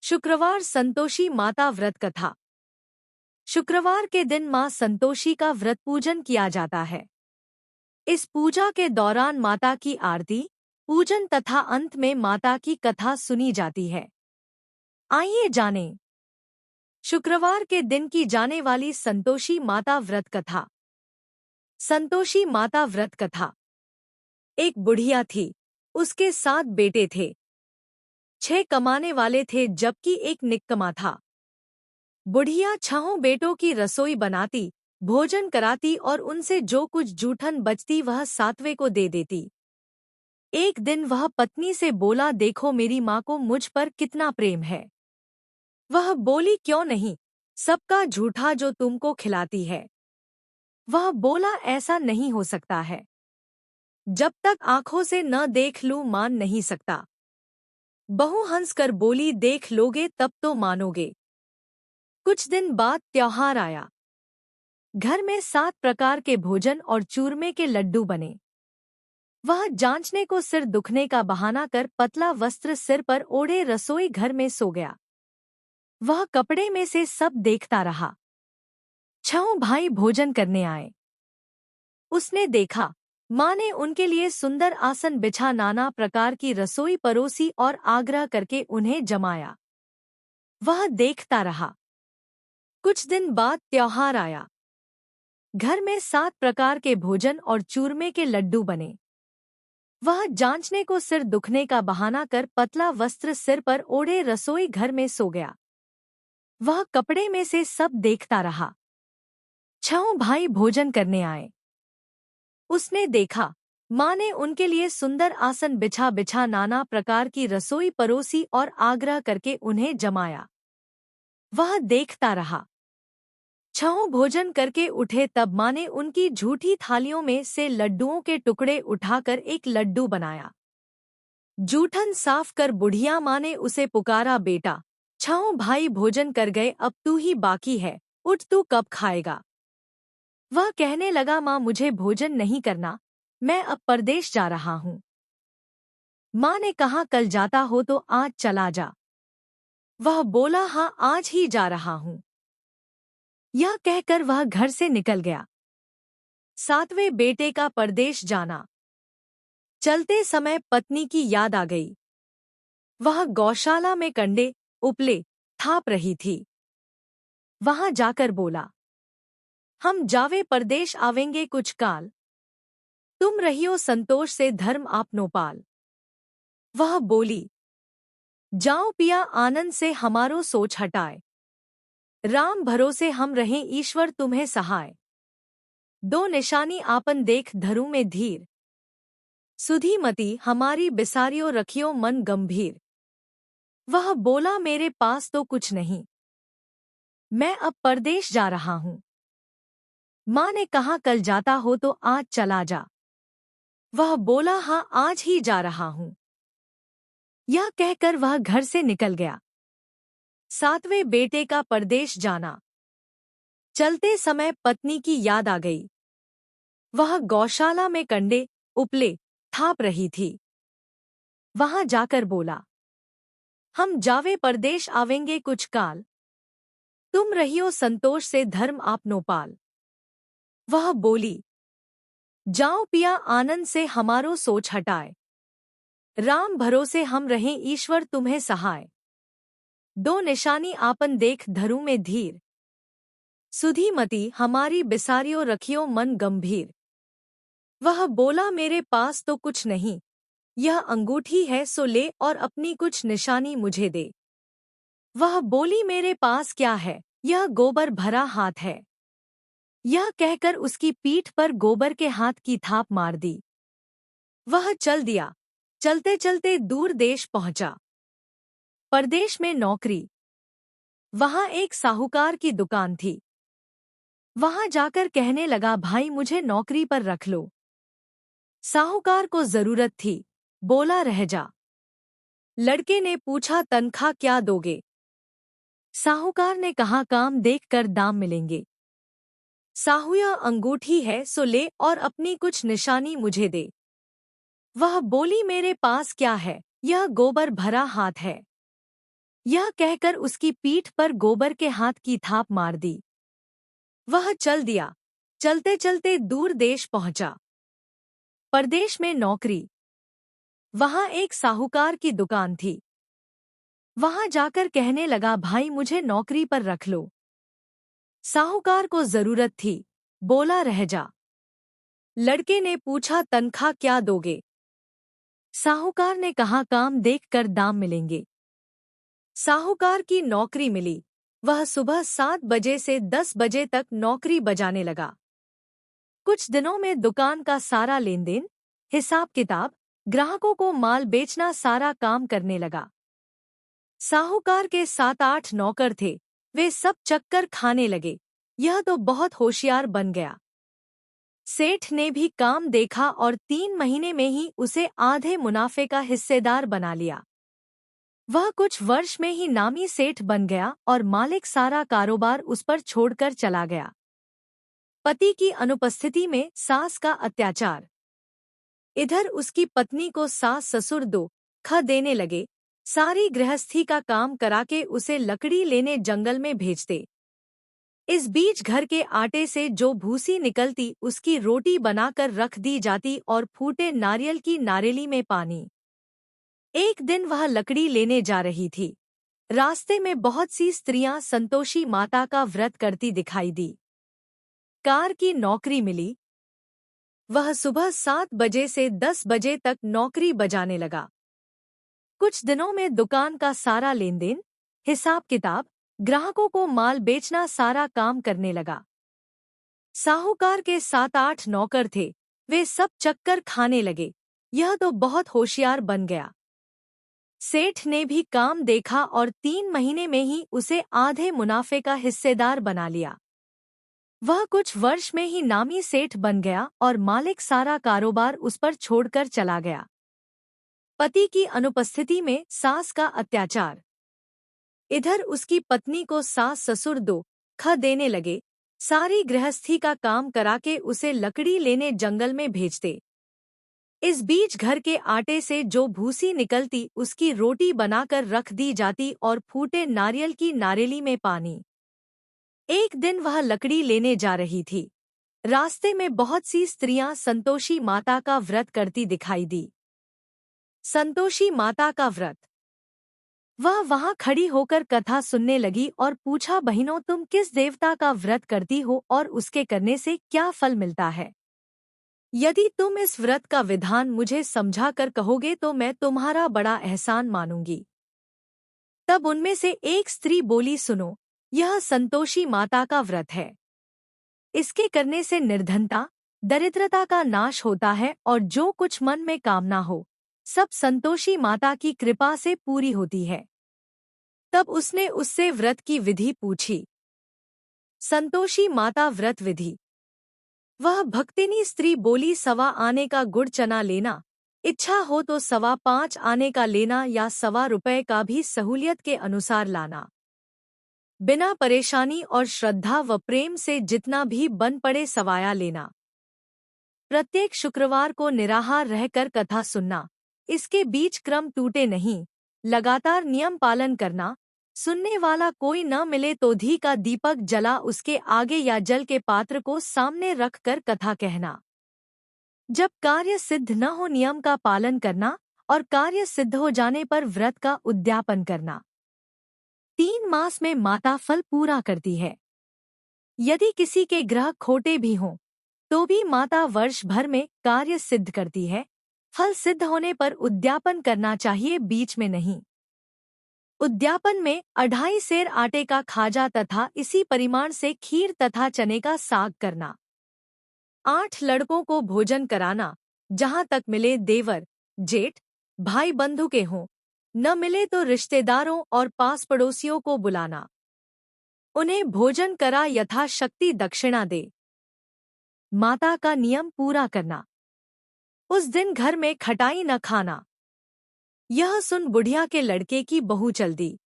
शुक्रवार संतोषी माता व्रत कथा। शुक्रवार के दिन मां संतोषी का व्रत पूजन किया जाता है। इस पूजा के दौरान माता की आरती, पूजन तथा अंत में माता की कथा सुनी जाती है। आइए जानें शुक्रवार के दिन की जाने वाली संतोषी माता व्रत कथा। संतोषी माता व्रत कथा। एक बुढ़िया थी, उसके 7 बेटे थे। 6 कमाने वाले थे जबकि एक निक्कमा था। बुढ़िया 6 बेटों की रसोई बनाती, भोजन कराती और उनसे जो कुछ जूठन बचती वह 7वें को दे देती। एक दिन वह पत्नी से बोला, देखो मेरी माँ को मुझ पर कितना प्रेम है। वह बोली, क्यों नहीं, सबका झूठा जो तुमको खिलाती है। वह बोला, ऐसा नहीं हो सकता है। जब तक आंखों से न देख लूं मान नहीं सकता। बहू हंसकर बोली, देख लोगे तब तो मानोगे। कुछ दिन बाद त्योहार आया। घर में 7 प्रकार के भोजन और चूरमे के लड्डू बने। वह जांचने को सिर दुखने का बहाना कर पतला वस्त्र सिर पर ओढ़े रसोई घर में सो गया। वह कपड़े में से सब देखता रहा। 6 भाई भोजन करने आए। उसने देखा, माँ ने उनके लिए सुंदर आसन बिछा नाना प्रकार की रसोई परोसी और आग्रह करके उन्हें जमाया। वह देखता रहा। कुछ दिन बाद त्योहार आया। घर में 7 प्रकार के भोजन और चूरमे के लड्डू बने। वह जांचने को सिर दुखने का बहाना कर पतला वस्त्र सिर पर ओढ़े रसोई घर में सो गया। वह कपड़े में से सब देखता रहा। 6 भाई भोजन करने आए। उसने देखा, माँ ने उनके लिए सुंदर आसन बिछा बिछा नाना प्रकार की रसोई परोसी और आग्रह करके उन्हें जमाया। वह देखता रहा। 6 भोजन करके उठे तब माँ ने उनकी झूठी थालियों में से लड्डुओं के टुकड़े उठाकर एक लड्डू बनाया। जूठन साफ कर बुढ़िया माँ ने उसे पुकारा, बेटा 6 भाई भोजन कर गए, अब तू ही बाकी है, उठ तू कब खाएगा। वह कहने लगा, माँ मुझे भोजन नहीं करना, मैं अब परदेश जा रहा हूँ। माँ ने कहा, कल जाता हो तो आज चला जा। वह बोला, हाँ आज ही जा रहा हूँ। यह कहकर वह घर से निकल गया। 7वें बेटे का परदेश जाना। चलते समय पत्नी की याद आ गई। वह गौशाला में कंडे उपले थाप रही थी। वहां जाकर बोला, हम जावे परदेश आवेंगे कुछ काल, तुम रहियो संतोष से धर्म आपनो पाल। वह बोली, जाओ पिया आनंद से हमारो सोच हटाए, राम भरोसे हम रहें ईश्वर तुम्हें सहाय। 2 निशानी आपन देख धरू में धीर, सुधी मती हमारी बिसारियो रखियो मन गंभीर। वह बोला, मेरे पास तो कुछ नहीं, मैं अब परदेश जा रहा हूँ। माँ ने कहा, कल जाता हो तो आज चला जा। वह बोला, हाँ आज ही जा रहा हूँ। यह कहकर वह घर से निकल गया। 7वें बेटे का परदेश जाना। चलते समय पत्नी की याद आ गई। वह गौशाला में कंडे उपले थाप रही थी। वहां जाकर बोला, हम जावे परदेश आवेंगे कुछ काल, तुम रहियो संतोष से धर्म आपनो पाल। वह बोली, जाओ पिया आनंद से हमारो सोच हटाए, राम भरोसे हम रहें ईश्वर तुम्हें सहाय। 2 निशानी आपन देख धरू में धीर, सुधी मती हमारी बिसारियो रखियो मन गंभीर। वह बोला, मेरे पास तो कुछ नहीं, यह अंगूठी है सो ले और अपनी कुछ निशानी मुझे दे। वह बोली, मेरे पास क्या है, यह गोबर भरा हाथ है। यह कहकर उसकी पीठ पर गोबर के हाथ की थाप मार दी। वह चल दिया। चलते चलते दूर देश पहुंचा। परदेश में नौकरी। वहां एक साहूकार की दुकान थी। वहां जाकर कहने लगा, भाई मुझे नौकरी पर रख लो। साहूकार को जरूरत थी, बोला, रह जा। लड़के ने पूछा, तनख्वाह क्या दोगे। साहूकार ने कहा, काम देखकर दाम मिलेंगे। साहूया अंगूठी है सो ले और अपनी कुछ निशानी मुझे दे। वह बोली, मेरे पास क्या है, यह गोबर भरा हाथ है। यह कहकर उसकी पीठ पर गोबर के हाथ की थाप मार दी। वह चल दिया। चलते चलते दूर देश पहुंचा। परदेश में नौकरी। वहां एक साहूकार की दुकान थी। वहां जाकर कहने लगा, भाई मुझे नौकरी पर रख लो। साहूकार को जरूरत थी, बोला रह जा। लड़के ने पूछा, तनख्वाह क्या दोगे? साहूकार ने कहा, काम देखकर दाम मिलेंगे। साहूकार की नौकरी मिली। वह सुबह 7 बजे से 10 बजे तक नौकरी बजाने लगा। कुछ दिनों में दुकान का सारा लेनदेन, हिसाब किताब, ग्राहकों को माल बेचना, सारा काम करने लगा। साहूकार के 7-8 नौकर थे, वे सब चक्कर खाने लगे। यह तो बहुत होशियार बन गया। सेठ ने भी काम देखा और 3 महीने में ही उसे आधे मुनाफे का हिस्सेदार बना लिया। वह कुछ वर्ष में ही नामी सेठ बन गया और मालिक सारा कारोबार उस पर छोड़कर चला गया। पति की अनुपस्थिति में सास का अत्याचार। इधर उसकी पत्नी को सास ससुर दुख देने लगे। सारी गृहस्थी का काम कराके उसे लकड़ी लेने जंगल में भेजते। इस बीच घर के आटे से जो भूसी निकलती उसकी रोटी बनाकर रख दी जाती और फूटे नारियल की नारेली में पानी। एक दिन वह लकड़ी लेने जा रही थी। रास्ते में बहुत सी स्त्रियां संतोषी माता का व्रत करती दिखाई दी। कार की नौकरी मिली। वह सुबह 7 बजे से 10 बजे तक नौकरी बजाने लगा। कुछ दिनों में दुकान का सारा लेनदेन, हिसाब किताब, ग्राहकों को माल बेचना, सारा काम करने लगा। साहूकार के 7-8 नौकर थे, वे सब चक्कर खाने लगे। यह तो बहुत होशियार बन गया। सेठ ने भी काम देखा और 3 महीने में ही उसे आधे मुनाफे का हिस्सेदार बना लिया। वह कुछ वर्ष में ही नामी सेठ बन गया और मालिक सारा कारोबार उस पर छोड़कर चला गया। पति की अनुपस्थिति में सास का अत्याचार। इधर उसकी पत्नी को सास ससुर दुख देने लगे। सारी गृहस्थी का काम कराके उसे लकड़ी लेने जंगल में भेजते। इस बीच घर के आटे से जो भूसी निकलती उसकी रोटी बनाकर रख दी जाती और फूटे नारियल की नारेली में पानी। एक दिन वह लकड़ी लेने जा रही थी। रास्ते में बहुत सी स्त्रियां संतोषी माता का व्रत करती दिखाई दी। संतोषी माता का व्रत। वह वहां खड़ी होकर कथा सुनने लगी और पूछा, बहनों तुम किस देवता का व्रत करती हो और उसके करने से क्या फल मिलता है? यदि तुम इस व्रत का विधान मुझे समझा कर कहोगे तो मैं तुम्हारा बड़ा एहसान मानूंगी। तब उनमें से एक स्त्री बोली, सुनो, यह संतोषी माता का व्रत है। इसके करने से निर्धनता, दरिद्रता का नाश होता है और जो कुछ मन में कामना हो सब संतोषी माता की कृपा से पूरी होती है। तब उसने उससे व्रत की विधि पूछी। संतोषी माता व्रत विधि। वह भक्तिनी स्त्री बोली, 1.25 आने का गुड़ चना लेना, इच्छा हो तो 5.25 आने का लेना या 1.25 रुपए का भी सहूलियत के अनुसार लाना। बिना परेशानी और श्रद्धा व प्रेम से जितना भी बन पड़े सवाया लेना। प्रत्येक शुक्रवार को निराहार रहकर कथा सुनना। इसके बीच क्रम टूटे नहीं, लगातार नियम पालन करना। सुनने वाला कोई न मिले तो घी का दीपक जला उसके आगे या जल के पात्र को सामने रखकर कथा कहना। जब कार्य सिद्ध न हो नियम का पालन करना और कार्य सिद्ध हो जाने पर व्रत का उद्यापन करना। 3 मास में माता फल पूरा करती है। यदि किसी के ग्रह खोटे भी हों तो भी माता वर्ष भर में कार्य सिद्ध करती है। फल सिद्ध होने पर उद्यापन करना चाहिए, बीच में नहीं। उद्यापन में 2.5 सेर आटे का खाजा तथा इसी परिमाण से खीर तथा चने का साग करना। 8 लड़कों को भोजन कराना। जहां तक मिले देवर, जेठ, भाई बंधु के हों, न मिले तो रिश्तेदारों और पास पड़ोसियों को बुलाना। उन्हें भोजन करा यथाशक्ति दक्षिणा दे। माता का नियम पूरा करना। उस दिन घर में खटाई न खाना। यह सुन बुढ़िया के लड़के की बहू चल दी।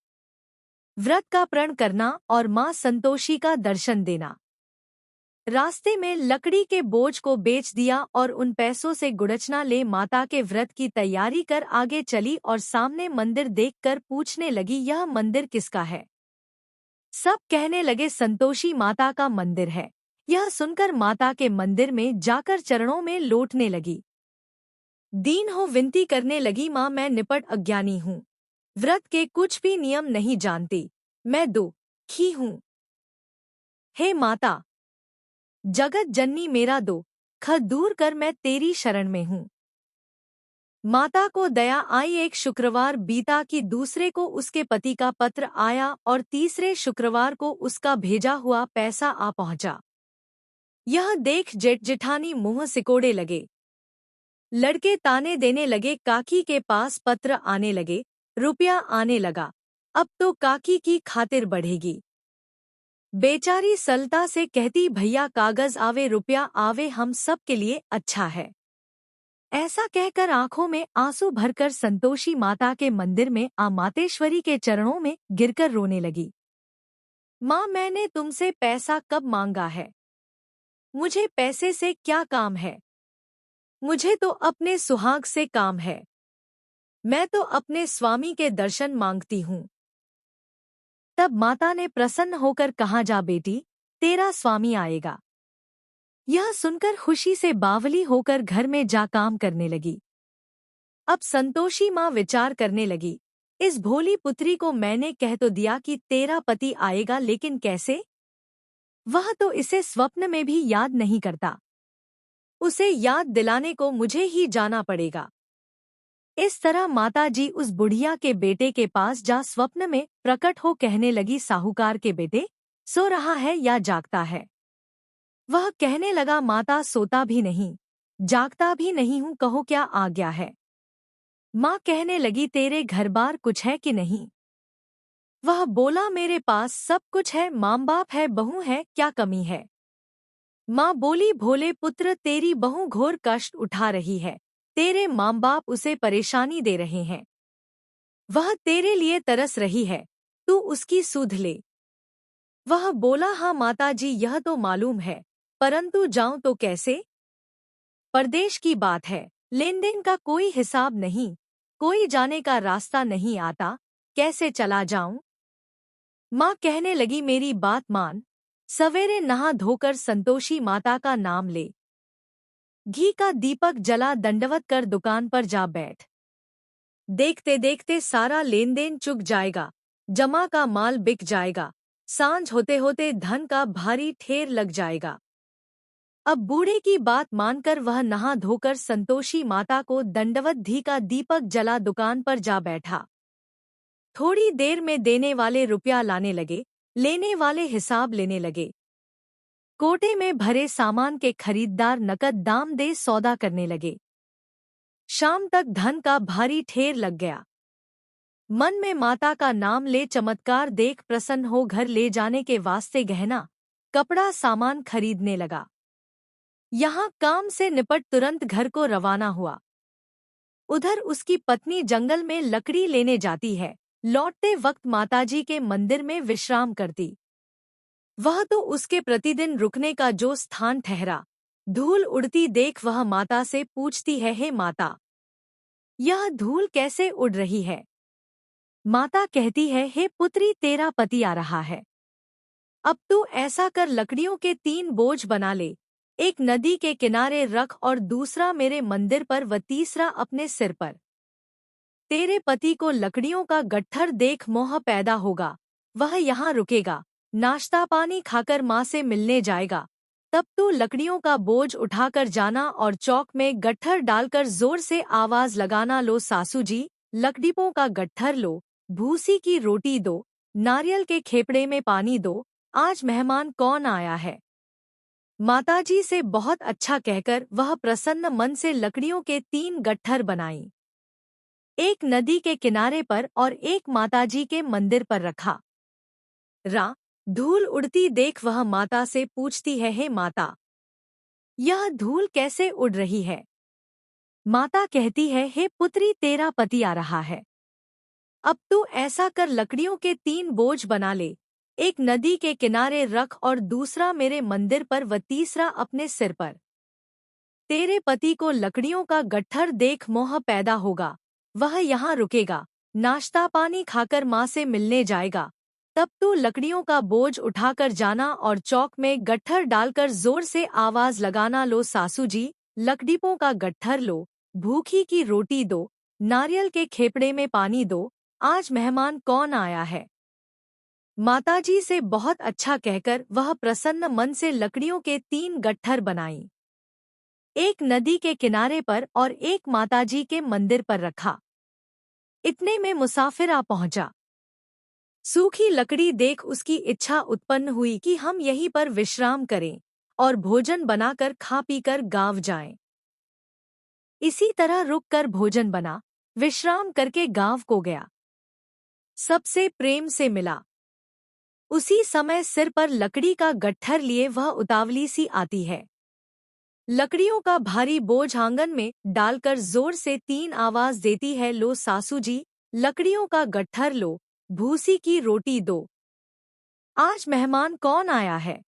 व्रत का प्रण करना और मां संतोषी का दर्शन देना। रास्ते में लकड़ी के बोझ को बेच दिया और उन पैसों से गुड़चना ले माता के व्रत की तैयारी कर आगे चली और सामने मंदिर देखकर पूछने लगी, यह मंदिर किसका है? सब कहने लगे, संतोषी माता का मंदिर है। यह सुनकर माता के मंदिर में जाकर चरणों में लौटने लगी। दीन हो विनती करने लगी, माँ मैं निपट अज्ञानी हूँ, व्रत के कुछ भी नियम नहीं जानती, मैं दुखी हूँ। हे माता, जगत जननी मेरा दुख दूर कर, मैं तेरी शरण में हूँ। माता को दया आई। एक शुक्रवार बीता कि दूसरे को उसके पति का पत्र आया और तीसरे शुक्रवार को उसका भेजा हुआ पैसा आ पहुंचा। यह देख जेठ जेठानी मुंह सिकोड़े लगे। लड़के ताने देने लगे, काकी के पास पत्र आने लगे, रुपया आने लगा, अब तो काकी की खातिर बढ़ेगी। बेचारी सलता से कहती, भैया कागज आवे रुपया आवे, हम सब के लिए अच्छा है। ऐसा कहकर आंखों में आंसू भरकर संतोषी माता के मंदिर में आ मातेश्वरी के चरणों में गिरकर रोने लगी। माँ, मैंने तुमसे पैसा कब मांगा है? मुझे पैसे से क्या काम है? मुझे तो अपने सुहाग से काम है। मैं तो अपने स्वामी के दर्शन मांगती हूँ। तब माता ने प्रसन्न होकर कहा, जा बेटी, तेरा स्वामी आएगा। यह सुनकर खुशी से बावली होकर घर में जा काम करने लगी। अब संतोषी माँ विचार करने लगी, इस भोली पुत्री को मैंने कह तो दिया कि तेरा पति आएगा, लेकिन कैसे? वह तो इसे स्वप्न में भी याद नहीं करता। उसे याद दिलाने को मुझे ही जाना पड़ेगा। इस तरह माताजी उस बुढ़िया के बेटे के पास जा स्वप्न में प्रकट हो कहने लगी, साहूकार के बेटे, सो रहा है या जागता है? वह कहने लगा, माता सोता भी नहीं, जागता भी नहीं हूँ, कहो क्या आज्ञा है? माँ कहने लगी, तेरे घर बार कुछ है कि नहीं? वह बोला, मेरे पास सब कुछ है, माँ बाप है, बहू है, क्या कमी है? माँ बोली, भोले पुत्र, तेरी बहू घोर कष्ट उठा रही है, तेरे माँ बाप उसे परेशानी दे रहे हैं, वह तेरे लिए तरस रही है, तू उसकी सुध ले। वह बोला, हाँ माताजी, यह तो मालूम है, परंतु जाऊं तो कैसे? परदेश की बात है, लेन देन का कोई हिसाब नहीं, कोई जाने का रास्ता नहीं आता, कैसे चला जाऊं? माँ कहने लगी, मेरी बात मान, सवेरे नहा धोकर संतोषी माता का नाम ले, घी का दीपक जला दंडवत कर दुकान पर जा बैठ। देखते देखते सारा लेन देन चुक जाएगा, जमा का माल बिक जाएगा, सांझ होते होते धन का भारी ढेर लग जाएगा। अब बूढ़े की बात मानकर वह नहा धोकर संतोषी माता को दंडवत घी का दीपक जला दुकान पर जा बैठा। थोड़ी देर में देने वाले रुपया लाने लगे, लेने वाले हिसाब लेने लगे। कोटे में भरे सामान के खरीददार नकद दाम दे सौदा करने लगे। शाम तक धन का भारी ढेर लग गया। मन में माता का नाम ले चमत्कार देख प्रसन्न हो घर ले जाने के वास्ते गहना, कपड़ा सामान खरीदने लगा। यहाँ काम से निपट तुरंत घर को रवाना हुआ। उधर उसकी पत्नी जंगल में लकड़ी लेने जाती है, लौटते वक्त माताजी के मंदिर में विश्राम करती। वह तो उसके प्रतिदिन रुकने का जो स्थान ठहरा। धूल उड़ती देख वह माता से पूछती है, हे माता, यह धूल कैसे उड़ रही है? माता कहती है, हे पुत्री, तेरा पति आ रहा है। अब तू ऐसा कर, लकड़ियों के 3 बोझ बना ले, एक नदी के किनारे रख और दूसरा मेरे मंदिर पर व तीसरा अपने सिर पर। तेरे पति को लकड़ियों का गट्ठर देख मोह पैदा होगा, वह यहाँ रुकेगा, नाश्ता पानी खाकर माँ से मिलने जाएगा। तब तू लकड़ियों का बोझ उठाकर जाना और चौक में गट्ठर डालकर जोर से आवाज लगाना, लो सासू जी, लकड़ियों का गट्ठर लो, भूसी की रोटी दो, नारियल के खेपड़े में पानी दो, आज मेहमान कौन आया है? माताजी से बहुत अच्छा कहकर वह प्रसन्न मन से लकड़ियों के 3 गट्ठर बनाई। एक नदी के किनारे पर और एक माताजी के मंदिर पर रखा। धूल उड़ती देख वह माता से पूछती है, हे माता, यह धूल कैसे उड़ रही है? माता कहती है, हे पुत्री, तेरा पति आ रहा है। अब तू ऐसा कर, लकड़ियों के 3 बोझ बना ले, एक नदी के किनारे रख और दूसरा मेरे मंदिर पर व तीसरा अपने सिर पर। तेरे पति को लकड़ियों का गट्ठर देख मोह पैदा होगा, वह यहाँ रुकेगा, नाश्ता पानी खाकर माँ से मिलने जाएगा। तब तू लकड़ियों का बोझ उठाकर जाना और चौक में गट्ठर डालकर जोर से आवाज लगाना, लो सासू जी, लकड़ियों का गट्ठर लो, भूखी की रोटी दो, नारियल के खेपड़े में पानी दो, आज मेहमान कौन आया है। माताजी से बहुत अच्छा कहकर वह प्रसन्न मन से लकड़ियों के 3 गट्ठर बनाई, एक नदी के किनारे पर और एक माताजी के मंदिर पर रखा। इतने में मुसाफिर आ पहुंचा। सूखी लकड़ी देख उसकी इच्छा उत्पन्न हुई कि हम यहीं पर विश्राम करें और भोजन बनाकर खा पीकर गांव जाएं। इसी तरह रुककर भोजन बना, विश्राम करके गांव को गया। सबसे प्रेम से मिला। उसी समय सिर पर लकड़ी का गट्ठर लिए वह उतावली सी आती है। लकड़ियों का भारी बोझ आंगन में डालकर जोर से 3 आवाज देती है, लो सासू जी, लकड़ियों का गट्ठर लो, भूसी की रोटी दो, आज मेहमान कौन आया है।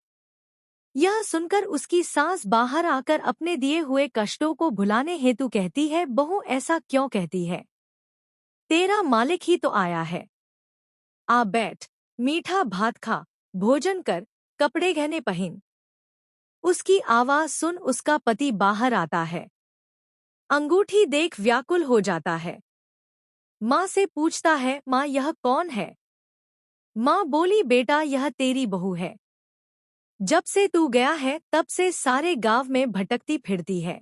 यह सुनकर उसकी सास बाहर आकर अपने दिए हुए कष्टों को भुलाने हेतु कहती है, बहू ऐसा क्यों कहती है, तेरा मालिक ही तो आया है। आ बैठ, मीठा भात खा, भोजन कर, कपड़े गहने पहन। उसकी आवाज सुन उसका पति बाहर आता है। अंगूठी देख व्याकुल हो जाता है। माँ से पूछता है, माँ यह कौन है। माँ बोली, बेटा यह तेरी बहू है। जब से तू गया है तब से सारे गांव में भटकती फिरती है,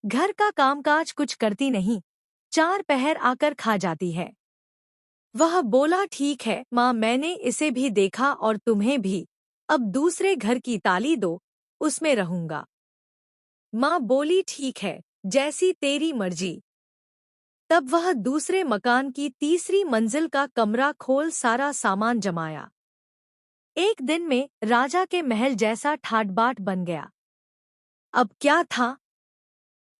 घर का कामकाज कुछ करती नहीं, 4 पहर आकर खा जाती है। वह बोला, ठीक है माँ, मैंने इसे भी देखा और तुम्हें भी, अब दूसरे घर की ताली दो, उसमें रहूंगा। माँ बोली, ठीक है, जैसी तेरी मर्जी। तब वह दूसरे मकान की तीसरी मंजिल का कमरा खोल सारा सामान जमाया। एक दिन में राजा के महल जैसा ठाट-बाट बन गया। अब क्या था,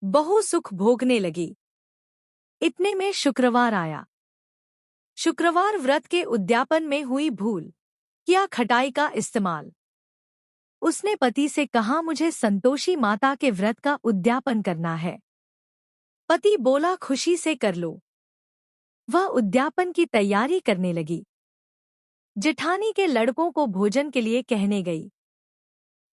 बहू सुख भोगने लगी। इतने में शुक्रवार आया। शुक्रवार व्रत के उद्यापन में हुई भूल, किया खटाई का इस्तेमाल। उसने पति से कहा, मुझे संतोषी माता के व्रत का उद्यापन करना है। पति बोला, खुशी से कर लो। वह उद्यापन की तैयारी करने लगी। जेठानी के लड़कों को भोजन के लिए कहने गई।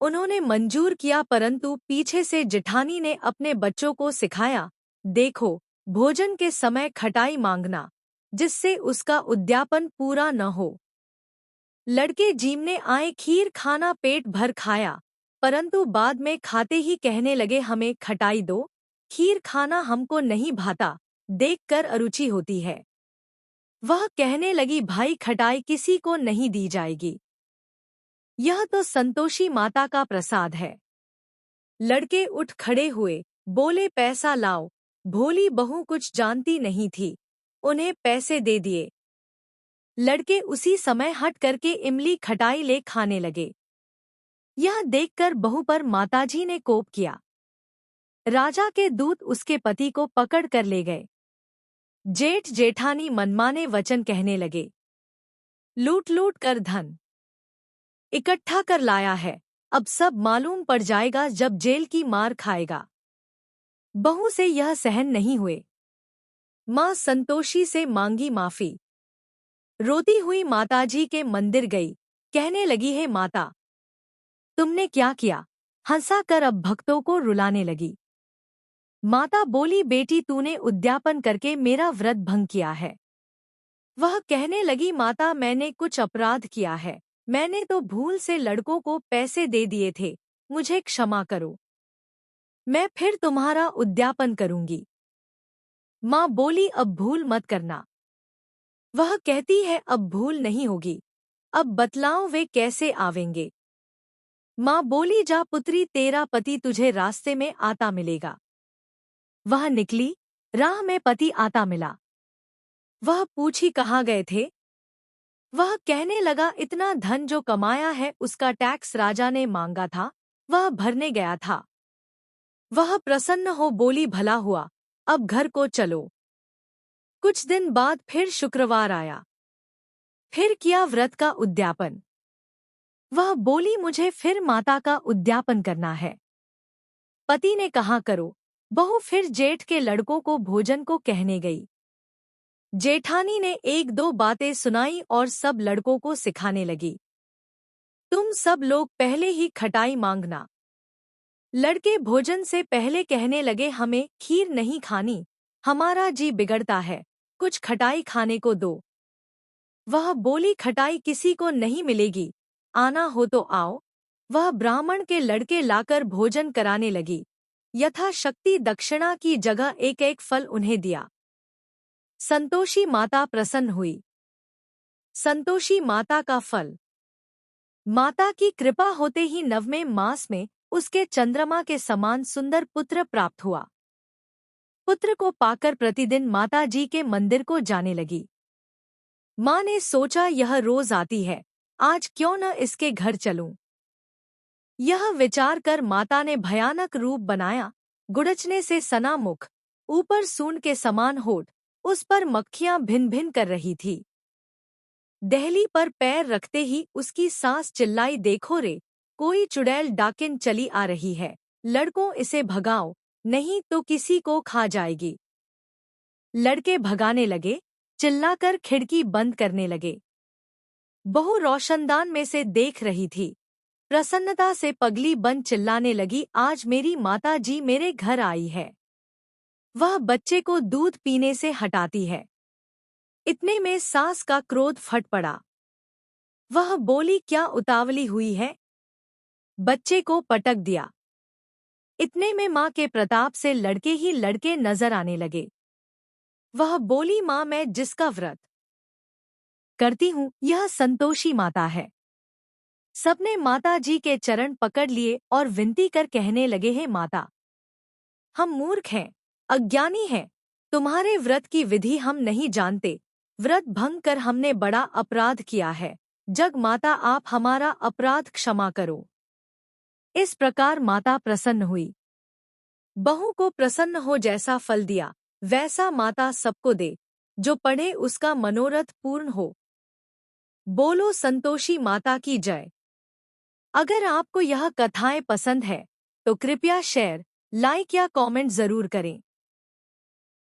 उन्होंने मंजूर किया, परंतु पीछे से जेठानी ने अपने बच्चों को सिखाया, देखो भोजन के समय खटाई मांगना, जिससे उसका उद्यापन पूरा न हो। लड़के जीमने आए, खीर खाना पेट भर खाया, परंतु बाद में खाते ही कहने लगे, हमें खटाई दो, खीर खाना हमको नहीं भाता, देखकर अरुचि होती है। वह कहने लगी, भाई खटाई किसी को नहीं दी जाएगी, यह तो संतोषी माता का प्रसाद है। लड़के उठ खड़े हुए, बोले, पैसा लाओ। भोली बहू कुछ जानती नहीं थी, उन्हें पैसे दे दिए। लड़के उसी समय हट करके इमली खटाई ले खाने लगे। यह देखकर बहू पर माताजी ने कोप किया। राजा के दूत उसके पति को पकड़ कर ले गए। जेठ जेठानी मनमाने वचन कहने लगे, लूट लूट कर धन इकट्ठा कर लाया है, अब सब मालूम पड़ जाएगा जब जेल की मार खाएगा। बहू से यह सहन नहीं हुए। माँ संतोषी से मांगी माफी। रोती हुई माताजी के मंदिर गई, कहने लगी, है माता, तुमने क्या किया। हंसा कर अब भक्तों को रुलाने लगी। माता बोली, बेटी तूने उद्यापन करके मेरा व्रत भंग किया है। वह कहने लगी, माता मैंने कुछ अपराध किया है, मैंने तो भूल से लड़कों को पैसे दे दिए थे, मुझे क्षमा करो, मैं फिर तुम्हारा उद्यापन करूंगी। माँ बोली, अब भूल मत करना। वह कहती है, अब भूल नहीं होगी, अब बतलाओ वे कैसे आवेंगे। माँ बोली, जा पुत्री, तेरा पति तुझे रास्ते में आता मिलेगा। वह निकली, राह में पति आता मिला। वह पूछी, कहाँ गए थे। वह कहने लगा, इतना धन जो कमाया है उसका टैक्स राजा ने मांगा था, वह भरने गया था। वह प्रसन्न हो बोली, भला हुआ, अब घर को चलो। कुछ दिन बाद फिर शुक्रवार आया। फिर किया व्रत का उद्यापन। वह बोली, मुझे फिर माता का उद्यापन करना है। पति ने कहा, करो। बहू फिर जेठ के लड़कों को भोजन को कहने गई। जेठानी ने एक दो बातें सुनाई और सब लड़कों को सिखाने लगी। तुम सब लोग पहले ही खटाई मांगना। लड़के भोजन से पहले कहने लगे, हमें खीर नहीं खानी, हमारा जी बिगड़ता है, कुछ खटाई खाने को दो। वह बोली, खटाई किसी को नहीं मिलेगी, आना हो तो आओ। वह ब्राह्मण के लड़के लाकर भोजन कराने लगी। यथाशक्ति दक्षिणा की जगह एक एक फल उन्हें दिया। संतोषी माता प्रसन्न हुई। संतोषी माता का फल। माता की कृपा होते ही 9वें मास में उसके चंद्रमा के समान सुंदर पुत्र प्राप्त हुआ। पुत्र को पाकर प्रतिदिन माता जी के मंदिर को जाने लगी। माँ ने सोचा, यह रोज आती है, आज क्यों न इसके घर चलूं। यह विचार कर माता ने भयानक रूप बनाया। गुड़चने से सना मुख, ऊपर सूंड के समान होठ, उस पर मक्खियां भिन भिन कर रही थी। दहली पर पैर रखते ही उसकी सास चिल्लाई, देखो रे, कोई चुड़ैल डाकिन चली आ रही है, लड़कों इसे भगाओ, नहीं तो किसी को खा जाएगी। लड़के भगाने लगे, चिल्लाकर खिड़की बंद करने लगे। बहू रोशनदान में से देख रही थी। प्रसन्नता से पगली बन चिल्लाने लगी, आज मेरी माता जी मेरे घर आई है। वह बच्चे को दूध पीने से हटाती है। इतने में सास का क्रोध फट पड़ा। वह बोली, क्या उतावली हुई है? बच्चे को पटक दिया। इतने में माँ के प्रताप से लड़के ही लड़के नजर आने लगे। वह बोली, माँ, मैं जिसका व्रत करती हूँ, यह संतोषी माता है। सबने माता जी के चरण पकड़ लिए और विनती कर कहने लगे, हे माता, हम मूर्ख हैं, अज्ञानी हैं, तुम्हारे व्रत की विधि हम नहीं जानते, व्रत भंग कर हमने बड़ा अपराध किया है, जग माता आप हमारा अपराध क्षमा करो। इस प्रकार माता प्रसन्न हुई। बहू को प्रसन्न हो जैसा फल दिया, वैसा माता सबको दे, जो पढ़े उसका मनोरथ पूर्ण हो। बोलो संतोषी माता की जय। अगर आपको यह कथाएं पसंद है तो कृपया शेयर, लाइक या कमेंट जरूर करें।